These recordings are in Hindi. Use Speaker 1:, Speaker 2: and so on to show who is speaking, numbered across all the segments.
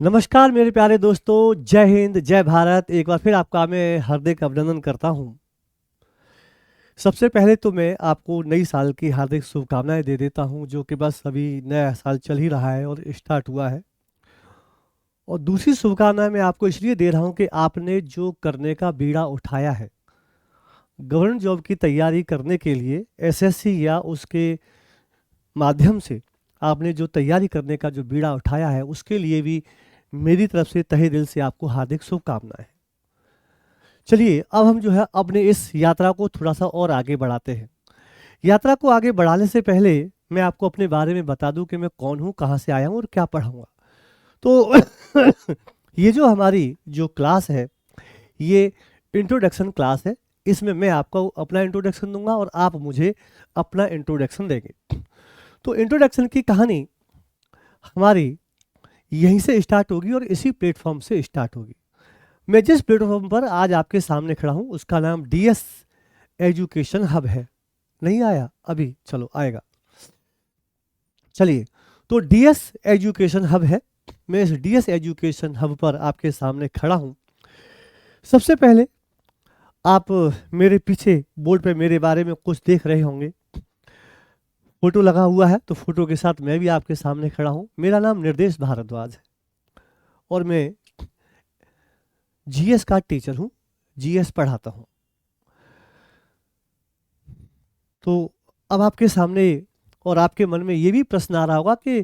Speaker 1: नमस्कार मेरे प्यारे दोस्तों, जय हिंद, जय भारत। एक बार फिर आपका मैं हार्दिक अभिनंदन करता हूं। सबसे पहले तो मैं आपको नई साल की हार्दिक शुभकामनाएं दे देता हूं, जो कि बस अभी नया साल चल ही रहा है और स्टार्ट हुआ है। और दूसरी शुभकामनाएं मैं आपको इसलिए दे रहा हूं कि आपने जो करने का बीड़ा उठाया है, गवर्नमेंट जॉब की तैयारी करने के लिए एसएससी या उसके माध्यम से आपने जो तैयारी करने का जो बीड़ा उठाया है, उसके लिए भी मेरी तरफ से तहे दिल से आपको हार्दिक शुभकामनाएं। चलिए अब हम जो है अपने इस यात्रा को थोड़ा सा और आगे बढ़ाते हैं। यात्रा को आगे बढ़ाने से पहले मैं आपको अपने बारे में बता दूं कि मैं कौन हूं, कहां से आया हूं और क्या पढ़ाऊंगा। तो ये जो हमारी जो क्लास है, ये इंट्रोडक्शन क्लास है। इसमें मैं आपको अपना इंट्रोडक्शन दूंगा और आप मुझे अपना इंट्रोडक्शन देंगे। तो इंट्रोडक्शन की कहानी हमारी यहीं से स्टार्ट होगी और इसी प्लेटफॉर्म से स्टार्ट होगी। मैं जिस प्लेटफॉर्म पर आज आपके सामने खड़ा हूं, उसका नाम डीएस एजुकेशन हब है। नहीं आया अभी, चलो आएगा। चलिए, तो डीएस एजुकेशन हब है। मैं इस डीएस एजुकेशन हब पर आपके सामने खड़ा हूं। सबसे पहले आप मेरे पीछे बोर्ड पे मेरे बारे में कुछ देख रहे होंगे। फोटो लगा हुआ है, तो फोटो के साथ मैं भी आपके सामने खड़ा हूं। मेरा नाम निर्देश भारद्वाज है और मैं जीएस का टीचर हूं, जीएस पढ़ाता हूं। तो अब आपके सामने और आपके मन में ये भी प्रश्न आ रहा होगा कि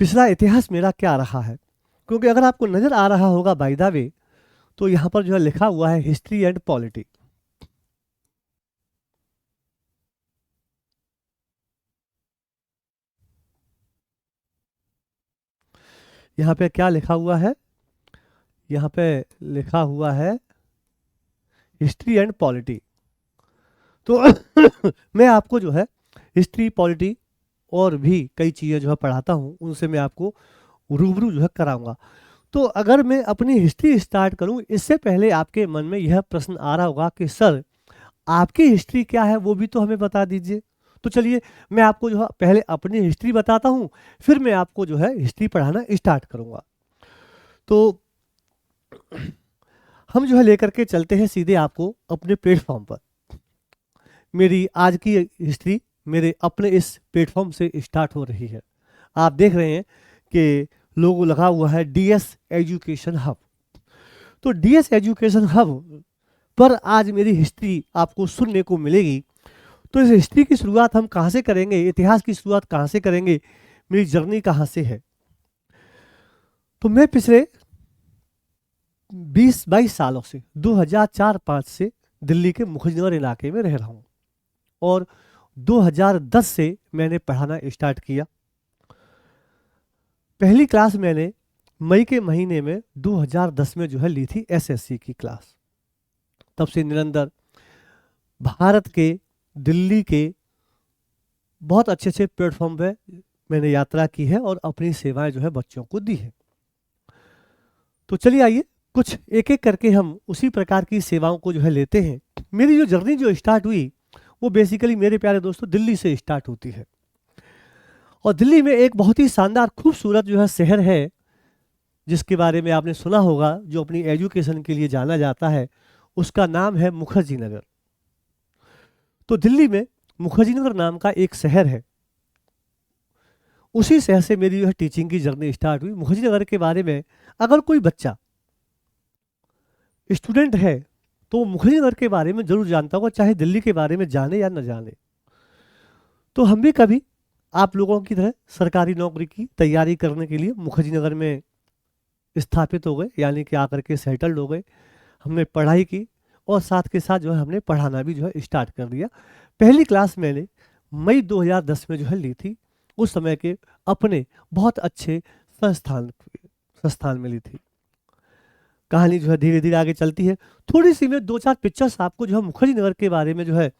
Speaker 1: पिछला इतिहास मेरा क्या रहा है। क्योंकि अगर आपको नजर आ रहा होगा बाय द वे, तो यहाँ पर जो है लिखा हुआ है हिस्ट्री एंड पॉलिटी। यहाँ पे क्या लिखा हुआ है? यहाँ पे लिखा हुआ है हिस्ट्री एंड पॉलिटी। तो मैं आपको जो है हिस्ट्री, पॉलिटी और भी कई चीज़ें जो है पढ़ाता हूँ, उनसे मैं आपको रूबरू जो है कराऊंगा। तो अगर मैं अपनी हिस्ट्री स्टार्ट करूं, इससे पहले आपके मन में यह प्रश्न आ रहा होगा कि सर, आपकी हिस्ट्री क्या है, वो भी तो हमें बता दीजिए। तो चलिए, मैं आपको जो है पहले अपनी हिस्ट्री बताता हूं, फिर मैं आपको जो है हिस्ट्री पढ़ाना स्टार्ट करूंगा। तो हम जो है लेकर के चलते हैं सीधे आपको अपने प्लेटफॉर्म पर। मेरी आज की हिस्ट्री मेरे अपने इस प्लेटफॉर्म से स्टार्ट हो रही है। आप देख रहे हैं कि लोगो लगा हुआ है डीएस एजुकेशन हब। तो डीएस एजुकेशन हब पर आज मेरी हिस्ट्री आपको सुनने को मिलेगी। तो इस हिस्ट्री की शुरुआत हम कहाँ से करेंगे, इतिहास की शुरुआत कहाँ से करेंगे, मेरी जर्नी कहाँ से है। तो मैं पिछले 20-22 सालों से 2004-5 से दिल्ली के मुखर्जीनगर इलाके में रह रहा हूँ और 2010 से मैंने पढ़ाना स्टार्ट किया। पहली क्लास मैंने मई के महीने में 2010 में जो है ली थी, एसएससी की क्लास। तब से निरंतर भारत के, दिल्ली के बहुत अच्छे अच्छे प्लेटफॉर्म पे मैंने यात्रा की है और अपनी सेवाएं जो है बच्चों को दी है। तो चलिए आइए कुछ एक एक करके हम उसी प्रकार की सेवाओं को जो है लेते हैं। मेरी जो जर्नी जो स्टार्ट हुई, वो बेसिकली मेरे प्यारे दोस्तों दिल्ली से स्टार्ट होती है। और दिल्ली में एक बहुत ही शानदार खूबसूरत जो है शहर है, जिसके बारे में आपने सुना होगा, जो अपनी एजुकेशन के लिए जाना जाता है। उसका नाम है मुखर्जी नगर। तो दिल्ली में मुखर्जी नगर नाम का एक शहर है। उसी शहर से मेरी जो है टीचिंग की जर्नी स्टार्ट हुई। मुखर्जी नगर के बारे में अगर कोई बच्चा स्टूडेंट है, तो वो मुखर्जी नगर के बारे में जरूर जानता होगा, चाहे दिल्ली के बारे में जाने या न जाने। तो हम भी कभी आप लोगों की तरह सरकारी नौकरी की तैयारी करने के लिए मुखर्जी नगर में स्थापित हो गए, यानी कि आकर के सेटल्ड हो गए। हमने पढ़ाई की और साथ के साथ जो है हमने पढ़ाना भी जो है स्टार्ट कर दिया। पहली क्लास मैंने मई 2010 में जो है ली थी, उस समय के अपने बहुत अच्छे संस्थान संस्थान में ली थी। कहानी जो है धीरे धीरे आगे चलती है। थोड़ी सी मैं 2-4 पिक्चर्स आपको जो है मुखर्जी नगर के बारे में जो है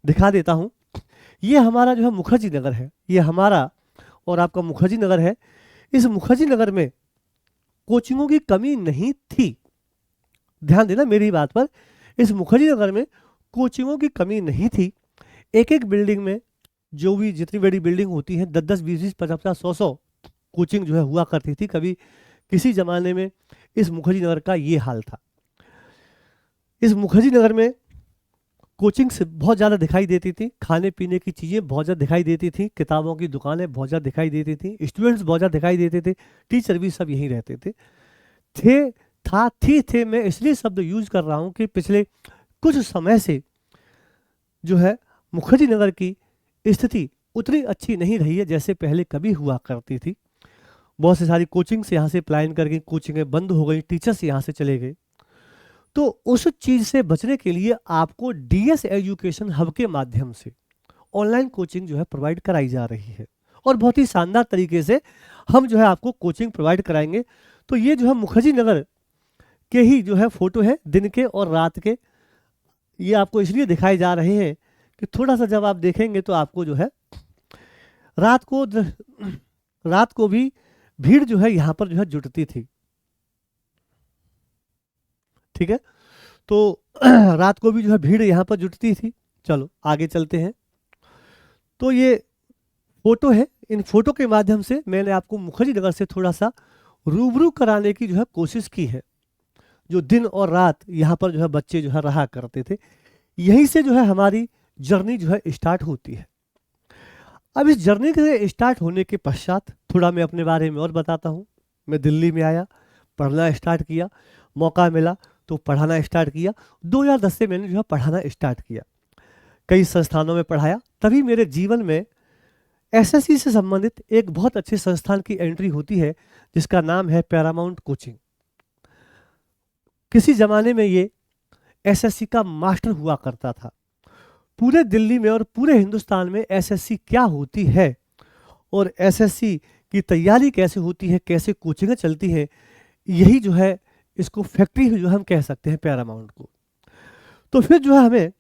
Speaker 1: दिखा देता हूँ। ये हमारा जो है मुखर्जी नगर है, ये हमारा और आपका मुखर्जी नगर है। इस मुखर्जी नगर में कोचिंगों की कमी नहीं थी। ध्यान देना मेरी बात पर, इस मुखर्जी नगर में कोचिंगों की कमी नहीं थी। एक एक बिल्डिंग में, जो भी जितनी बड़ी बिल्डिंग होती है, 10-10, 20-20, 50-50, 100-100 कोचिंग जो है हुआ करती थी। कभी किसी ज़माने में इस मुखर्जी नगर का ये हाल था। इस मुखर्जी नगर में कोचिंग से बहुत ज़्यादा दिखाई देती थी, खाने पीने की चीज़ें बहुत ज़्यादा दिखाई देती थी, किताबों की दुकानें बहुत ज़्यादा दिखाई देती थी, स्टूडेंट्स बहुत ज़्यादा दिखाई देते थे, टीचर भी सब यहीं रहते थे। थे था थी थे मैं इसलिए शब्द यूज कर रहा हूँ कि पिछले कुछ समय से जो है मुखर्जी नगर की स्थिति उतनी अच्छी नहीं रही है जैसे पहले कभी हुआ करती थी। बहुत से सारी कोचिंग्स यहाँ से पलायन कर गई, कोचिंगें बंद हो गई, टीचर्स यहाँ से चले गए। तो उस चीज़ से बचने के लिए आपको डीएस एजुकेशन हब के माध्यम से ऑनलाइन कोचिंग जो है प्रोवाइड कराई जा रही है और बहुत ही शानदार तरीके से हम जो है आपको कोचिंग प्रोवाइड कराएंगे। तो ये जो है मुखर्जी नगर के ही जो है फोटो है दिन के और रात के। ये आपको इसलिए दिखाए जा रहे हैं कि थोड़ा सा जब आप देखेंगे तो आपको जो है रात को रात को भी भीड़ जो है यहाँ पर जो है जुटती थी। ठीक है, तो रात को भी जो है भीड़ यहाँ पर जुटती थी। चलो आगे चलते हैं। तो ये फोटो है, इन फोटो के माध्यम से मैंने आपको मुखर्जी नगर से थोड़ा सा रूबरू कराने की जो है कोशिश की है। जो दिन और रात यहाँ पर जो है बच्चे जो है रहा करते थे, यहीं से जो है हमारी जर्नी जो है स्टार्ट होती है। अब इस जर्नी के स्टार्ट होने के पश्चात थोड़ा मैं अपने बारे में और बताता हूँ। मैं दिल्ली में आया, पढ़ना स्टार्ट किया, मौका मिला तो पढ़ाना स्टार्ट किया। 2010 से मैंने जो है पढ़ाना स्टार्ट किया, कई संस्थानों में पढ़ाया। तभी मेरे जीवन में एसएससी से संबंधित एक बहुत अच्छे संस्थान की एंट्री होती है जिसका नाम है पैरामाउंट कोचिंग। किसी ज़माने में ये एसएससी का मास्टर हुआ करता था। पूरे दिल्ली में और पूरे हिंदुस्तान में एसएससी क्या होती है और एसएससी की तैयारी कैसे होती है, कैसे कोचिंगें चलती हैं, यही जो है इसको फैक्ट्री जो हम कह सकते हैं पैरामाउंट को। तो फिर जो है हमें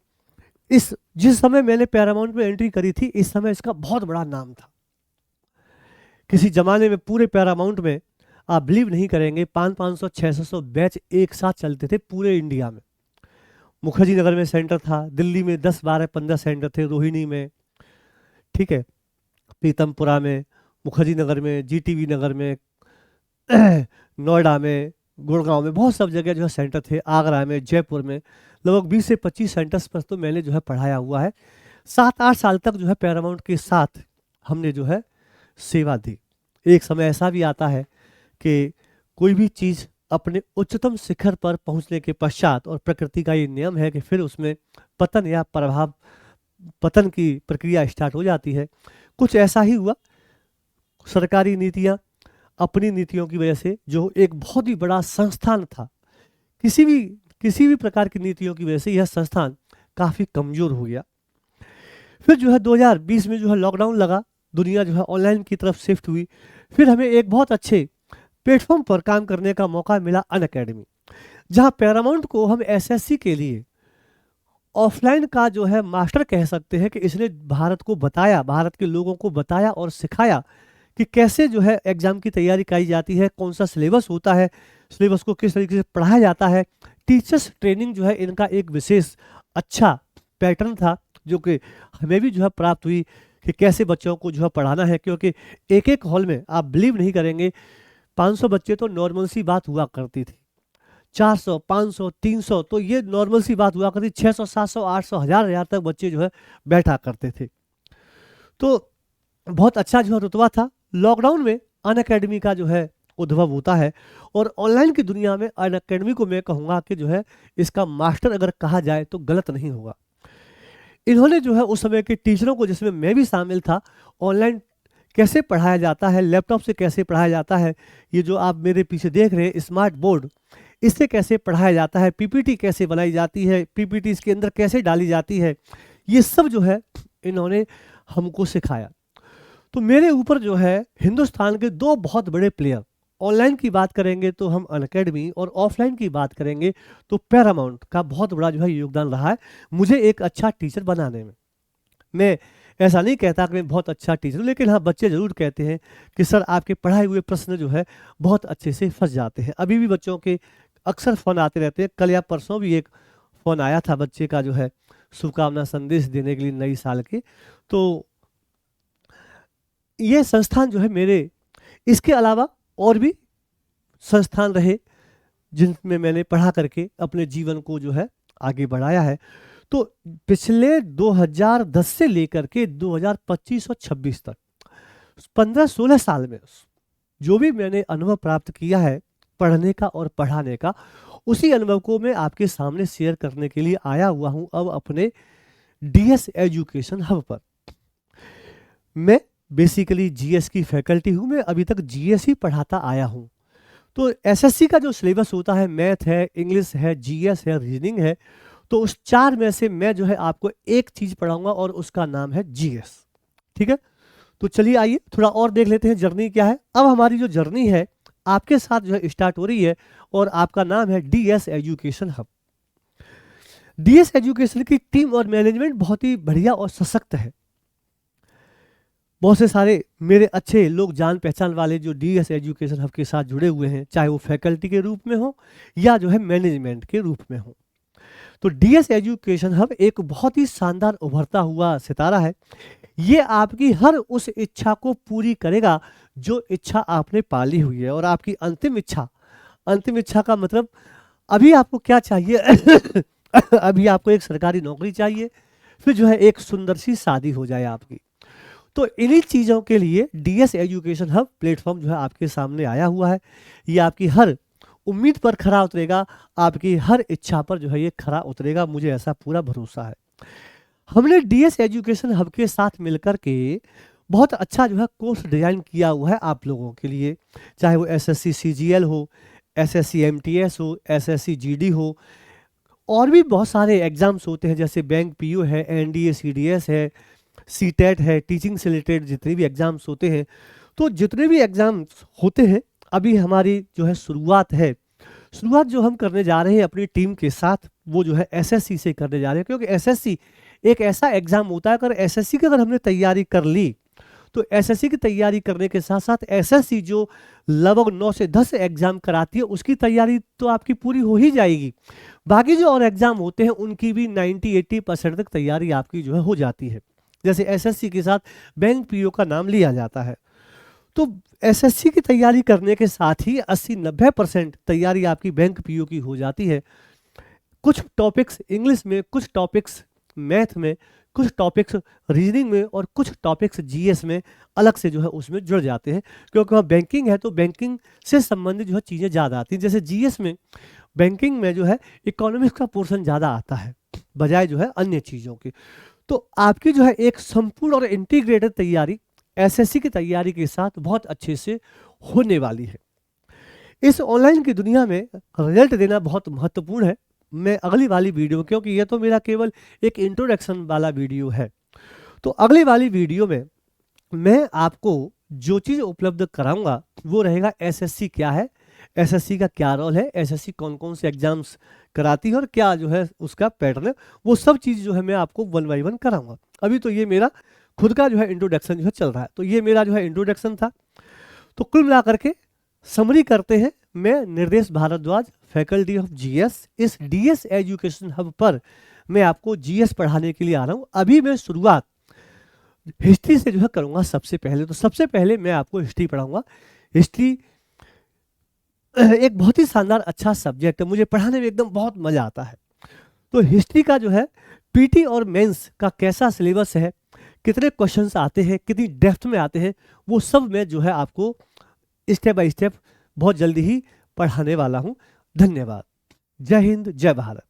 Speaker 1: जिस समय मैंने पैरामाउंट में एंट्री करी थी, इस समय इसका बहुत बड़ा नाम था। किसी ज़माने में पूरे पैरामाउंट में आप बिलीव नहीं करेंगे 500 600 बैच एक साथ चलते थे पूरे इंडिया में। मुखर्जी नगर में सेंटर था, दिल्ली में 10 12 15 सेंटर थे, रोहिणी में, ठीक है, पीतमपुरा में, मुखर्जी नगर में, जीटीवी नगर में, नोएडा में, गुड़गांव में, बहुत सब जगह जो है सेंटर थे, आगरा में, जयपुर में, लगभग 20 से 25 सेंटर्स पर तो मैंने जो है पढ़ाया हुआ है। 7-8 साल तक जो है पैरामाउंट के साथ हमने जो है सेवा दी। एक समय ऐसा भी आता है कि कोई भी चीज़ अपने उच्चतम शिखर पर पहुंचने के पश्चात, और प्रकृति का ये नियम है कि फिर उसमें पतन या पतन की प्रक्रिया स्टार्ट हो जाती है। कुछ ऐसा ही हुआ। सरकारी नीतियां, अपनी नीतियों की वजह से जो एक बहुत ही बड़ा संस्थान था, किसी भी प्रकार की नीतियों की वजह से यह संस्थान काफ़ी कमज़ोर हो गया। फिर जो है 2020 में जो है लॉकडाउन लगा, दुनिया जो है ऑनलाइन की तरफ शिफ्ट हुई। फिर हमें एक बहुत अच्छे प्लेटफॉर्म पर काम करने का मौका मिला, अनअकैडमी, जहां पैरामाउंट को हम एसएससी के लिए ऑफलाइन का जो है मास्टर कह सकते हैं कि इसने भारत को बताया, भारत के लोगों को बताया और सिखाया कि कैसे जो है एग्जाम की तैयारी की जाती है, कौन सा सिलेबस होता है, सिलेबस को किस तरीके से पढ़ाया जाता है। टीचर्स ट्रेनिंग जो है इनका एक विशेष अच्छा पैटर्न था जो कि हमें भी जो है प्राप्त हुई कि कैसे बच्चों को जो है पढ़ाना है। क्योंकि एक एक हॉल में आप बिलीव नहीं करेंगे 500 बच्चे तो नॉर्मल सी बात हुआ करती थी, 400 500 300 तो ये नॉर्मल सी बात हुआ करती, 600 700 800 1000 तक बच्चे जो है बैठा करते थे। तो बहुत अच्छा जो है रुतबा था। लॉकडाउन में अनअकैडमी का जो है उद्भव होता है और ऑनलाइन की दुनिया में अनअकैडमी को मैं कहूँगा कि जो है इसका मास्टर अगर कहा जाए तो गलत नहीं होगा। इन्होंने जो है उस समय के टीचरों को, जिसमें मैं भी शामिल था, ऑनलाइन कैसे पढ़ाया जाता है, लैपटॉप से कैसे पढ़ाया जाता है, ये जो आप मेरे पीछे देख रहे हैं स्मार्ट बोर्ड, इससे कैसे पढ़ाया जाता है, पीपीटी कैसे बनाई जाती है, पीपीटी इसके अंदर कैसे डाली जाती है, ये सब जो है इन्होंने हमको सिखाया। तो मेरे ऊपर जो है हिंदुस्तान के दो बहुत बड़े प्लेयर, ऑनलाइन की बात करेंगे तो हम अनअकैडमी और ऑफलाइन की बात करेंगे तो पैरामाउंट का बहुत बड़ा जो है योगदान रहा है मुझे एक अच्छा टीचर बनाने में। मैं ऐसा नहीं कहता कि मैं बहुत अच्छा टीचर हूँ, लेकिन हाँ बच्चे ज़रूर कहते हैं कि सर आपके पढ़ाए हुए प्रश्न जो है बहुत अच्छे से फंस जाते हैं। अभी भी बच्चों के अक्सर फ़ोन आते रहते हैं। कल या परसों भी एक फ़ोन आया था बच्चे का जो है शुभकामना संदेश देने के लिए नई साल के। तो ये संस्थान जो है मेरे, इसके अलावा और भी संस्थान रहे जिनमें मैंने पढ़ा करके अपने जीवन को जो है आगे बढ़ाया है। तो पिछले 2010 से लेकर के 2025 और 26 तक 15-16 साल में जो भी मैंने अनुभव प्राप्त किया है पढ़ने का और पढ़ाने का, उसी अनुभव को मैं आपके सामने शेयर करने के लिए आया हुआ हूं अब अपने डीएस एजुकेशन हब पर। मैं बेसिकली जीएस की फैकल्टी हूं, मैं अभी तक जीएस ही पढ़ाता आया हूं। तो एसएससी का जो सिलेबस होता है, मैथ है, इंग्लिश है, जीएस है, रीजनिंग है, तो उस 4 में से मैं जो है आपको एक चीज पढ़ाऊंगा और उसका नाम है जीएस। ठीक है, तो चलिए आइए थोड़ा और देख लेते हैं जर्नी क्या है। अब हमारी जो जर्नी है आपके साथ जो है स्टार्ट हो रही है और आपका नाम है DS education hub. DS education की टीम और मैनेजमेंट बहुत ही बढ़िया और सशक्त है। बहुत से सारे मेरे अच्छे लोग जान पहचान वाले जो डीएस एजुकेशन हब के साथ जुड़े हुए हैं, चाहे वो फैकल्टी के रूप में हो या जो है मैनेजमेंट के रूप में हो। तो डीएस एजुकेशन हब एक बहुत ही शानदार उभरता हुआ सितारा है। ये आपकी हर उस इच्छा को पूरी करेगा जो इच्छा आपने पाली हुई है। और आपकी अंतिम इच्छा का मतलब अभी आपको क्या चाहिए अभी आपको एक सरकारी नौकरी चाहिए, फिर जो है एक सुंदर सी शादी हो जाए आपकी। तो इन्हीं चीज़ों के लिए डीएस एजुकेशन हब प्लेटफॉर्म जो है आपके सामने आया हुआ है। ये आपकी हर उम्मीद पर खरा उतरेगा, आपकी हर इच्छा पर जो है ये खरा उतरेगा, मुझे ऐसा पूरा भरोसा है। हमने डीएस एजुकेशन हब के साथ मिलकर के बहुत अच्छा जो है कोर्स डिज़ाइन किया हुआ है आप लोगों के लिए, चाहे वो एसएससी सीजीएल हो, एसएससी एमटीएस हो, एसएससी जीडी हो, और भी बहुत सारे एग्जाम्स होते हैं जैसे बैंक पीओ है, एनडीए सीडीएस है, सीटेट है, टीचिंग से रिलेटेड जितने भी एग्जाम्स होते हैं। तो जितने भी एग्जाम्स होते हैं अभी हमारी जो है शुरुआत जो हम करने जा रहे हैं अपनी टीम के साथ, वो जो है एसएससी से करने जा रहे हैं। क्योंकि एसएससी एक ऐसा एग्जाम होता है, अगर एसएससी की अगर हमने तैयारी कर ली तो एसएससी की तैयारी करने के साथ साथ एसएससी जो लगभग 9 से 10 एग्जाम कराती है उसकी तैयारी तो आपकी पूरी हो ही जाएगी। बाकी जो और एग्जाम होते हैं उनकी भी 90-80% तक तैयारी आपकी जो है हो जाती है। जैसे एसएससी के साथ बैंक पीओ का नाम लिया जाता है, तो एसएससी की तैयारी करने के साथ ही 80-90% तैयारी आपकी बैंक पीओ की हो जाती है। कुछ टॉपिक्स इंग्लिश में, कुछ टॉपिक्स मैथ में, कुछ टॉपिक्स रीजनिंग में और कुछ टॉपिक्स जीएस में अलग से जो है उसमें जुड़ जाते हैं। क्योंकि वहाँ बैंकिंग है तो बैंकिंग से संबंधित जो है चीज़ें ज़्यादा आती हैं। जैसे जीएस में, बैंकिंग में जो है इकोनॉमिक्स का पोर्शन ज़्यादा आता है बजाय जो है अन्य चीज़ों की। तो आपकी जो है एक संपूर्ण और इंटीग्रेटेड तैयारी एसएससी की तैयारी के साथ बहुत अच्छे से होने वाली है। इस ऑनलाइन की दुनिया में रिजल्ट देना बहुत महत्वपूर्ण है। मैं अगली वाली वीडियो, क्योंकि ये तो मेरा केवल एक इंट्रोडक्शन वाला वीडियो है, तो अगली वाली वीडियो में मैं आपको जो चीज़ उपलब्ध कराऊंगा वो रहेगा एसएससी क्या है, एसएससी का क्या रोल है, एसएससी कौन कौन से एग्जाम्स कराती है और क्या जो है उसका पैटर्न है, वो सब चीज़ जो है मैं आपको 1 बाय 1 कराऊंगा। अभी तो ये मेरा खुद का जो है इंट्रोडक्शन जो है चल रहा है, तो ये मेरा जो है इंट्रोडक्शन था। तो कुल मिला करके समरी करते हैं, मैं निर्देश भारद्वाज, फैकल्टी ऑफ जीएस, इस डीएस एजुकेशन हब पर मैं आपको जीएस पढ़ाने के लिए आ रहा हूँ। अभी मैं शुरुआत हिस्ट्री से जो है करूँगा सबसे पहले। तो सबसे पहले मैं आपको हिस्ट्री पढ़ाऊँगा। हिस्ट्री एक बहुत ही शानदार अच्छा सब्जेक्ट है, मुझे पढ़ाने में एकदम बहुत मज़ा आता है। तो हिस्ट्री का जो है पीटी और मेंस का कैसा सिलेबस है, कितने क्वेश्चंस आते हैं, कितनी डेप्थ में आते हैं, वो सब मैं जो है आपको स्टेप बाय स्टेप बहुत जल्दी ही पढ़ाने वाला हूँ। धन्यवाद। जय हिंद, जय भारत।